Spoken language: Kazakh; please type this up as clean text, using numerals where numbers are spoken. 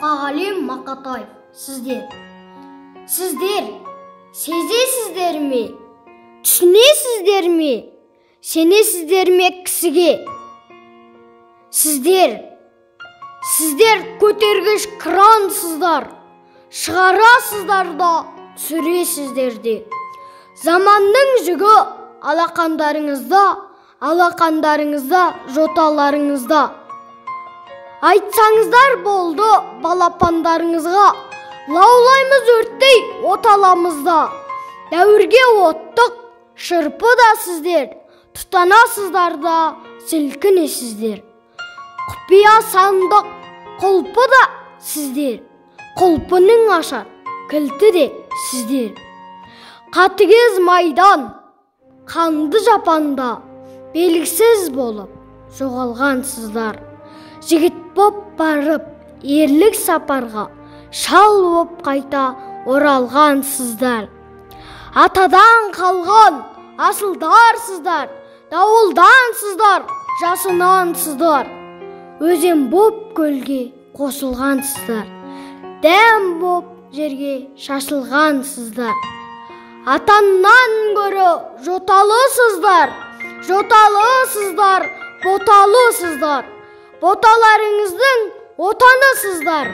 Мұқағали Мақатаев, сіздер сезесіздер ме? Түсінесіздер ме? Сенесіздер ме кісіге? Сіздер көтергіш крансыздар, шығарасыздар да түсіресіздер де. Заманның жүгі алақандарыңызда, жоталарыңызда. Айтсаңыздар болды балапандарыңызға, лаулаймыз өрттей оталамызда. Дәуірге оттық шырпы да сіздер, тұтанасыздар да сілкінесіздер. Құпия сандық құлпы да сіздер, құлпының ашар кілті де сіздер. Қатыгез майдан, қанды жапанда белгісіз болып жоғалғансыздар. Жігіт боп барып ерлік сапарға, шал боп қайта оралғансыздар. Атадан қалған асылдарсыздар, дауылдансыздар, жасынансыздар. Өзен боп көлге қосылғансыздар, дәм боп жерге шашылғансыздар. Атаннан көрі жоталысыздар, боталысыздар. Боталарыңыздың отанысыздар.